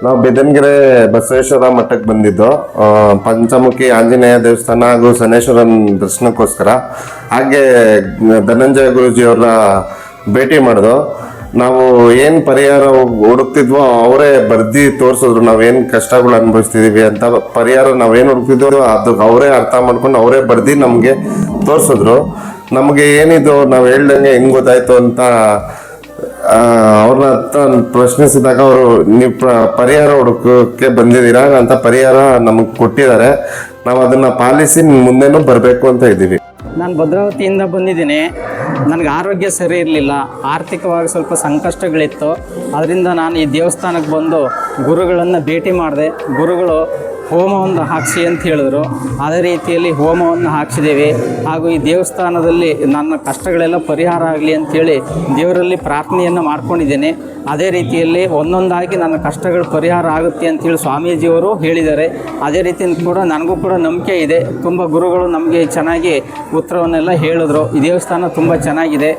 ನಾವು ಬೆದನ್ಗೆರೆ ಬಸವೇಶ್ವರ ಮಠಕ್ಕೆ ಬಂದಿದ್ದು ಪಂಚಮುಖಿ ಆಂಜನೇಯ ದೇವಸ್ಥಾನ ಹಾಗೂ ಶನೇಶ್ವರನ ದರ್ಶನಕ್ಕೋಸ್ಕರ. ಹಾಗೆ ಧನಂಜಯ ಗುರೂಜಿ ಅವ್ರನ್ನ ಭೇಟಿ ಮಾಡಿದ್ರು. ನಾವು ಏನು ಪರಿಹಾರ ಹುಡುಕ್ತಿದ್ವೋ ಅವರೇ ಬರ್ದಿ ತೋರಿಸಿದ್ರು. ನಾವೇನು ಕಷ್ಟಗಳು ಅನುಭವಿಸ್ತಿದೀವಿ ಅಂತ ಪರಿಹಾರ ನಾವೇನು ಹುಡುಕ್ತಿದ್ವೋ ಅದು ಅವರೇ ಅರ್ಥ ಮಾಡ್ಕೊಂಡು ಅವರೇ ಬರ್ದಿ ನಮಗೆ ತೋರಿಸಿದ್ರು. ನಮಗೆ ಏನಿದು ನಾವು ಹೇಳ್ದಂಗೆ ಹೆಂಗ್ ಗೊತ್ತಾಯ್ತು ಅಂತ ಅವ್ರನ್ನ ಹತ್ರ ಪ್ರಶ್ನಿಸಿದಾಗ ಅವರು ನೀವು ಪರಿಹಾರ ಹುಡುಕಕ್ಕೆ ಬಂದಿದ್ದೀರಾ ಅಂತ ಪರಿಹಾರ ನಮಗೆ ಕೊಟ್ಟಿದ್ದಾರೆ. ನಾವು ಅದನ್ನ ಪಾಲಿಸಿ ಮುಂದೆನೂ ಬರಬೇಕು ಅಂತ ಇದ್ದೀವಿ. ನಾನು ಭದ್ರಾವತಿಯಿಂದ ಬಂದಿದ್ದೀನಿ. ನನಗೆ ಆರೋಗ್ಯ ಸರಿ ಇರಲಿಲ್ಲ, ಆರ್ಥಿಕವಾಗಿ ಸ್ವಲ್ಪ ಸಂಕಷ್ಟಗಳಿತ್ತು. ಅದರಿಂದ ನಾನು ಈ ದೇವಸ್ಥಾನಕ್ಕೆ ಬಂದು ಗುರುಗಳನ್ನು ಭೇಟಿ ಮಾಡಿದೆ. ಗುರುಗಳು ಹೋಮವನ್ನು ಹಾಕಿಸಿ ಅಂತ ಹೇಳಿದ್ರು. ಅದೇ ರೀತಿಯಲ್ಲಿ ಹೋಮವನ್ನು ಹಾಕಿಸಿದ್ದೇವೆ. ಹಾಗೂ ಈ ದೇವಸ್ಥಾನದಲ್ಲಿ ನನ್ನ ಕಷ್ಟಗಳೆಲ್ಲ ಪರಿಹಾರ ಆಗಲಿ ಅಂಥೇಳಿ ದೇವರಲ್ಲಿ ಪ್ರಾರ್ಥನೆಯನ್ನು ಮಾಡ್ಕೊಂಡಿದ್ದೇನೆ. ಅದೇ ರೀತಿಯಲ್ಲಿ ಒಂದೊಂದಾಗಿ ನನ್ನ ಕಷ್ಟಗಳು ಪರಿಹಾರ ಆಗುತ್ತೆ ಅಂತೇಳಿ ಸ್ವಾಮೀಜಿಯವರು ಹೇಳಿದ್ದಾರೆ. ಅದೇ ರೀತಿ ಕೂಡ ನನಗೂ ಕೂಡ ನಂಬಿಕೆ ಇದೆ. ತುಂಬ ಗುರುಗಳು ನಮಗೆ ಚೆನ್ನಾಗಿ ಉತ್ತರವನ್ನೆಲ್ಲ ಹೇಳಿದ್ರು. ಈ ದೇವಸ್ಥಾನ ತುಂಬ ಚೆನ್ನಾಗಿದೆ.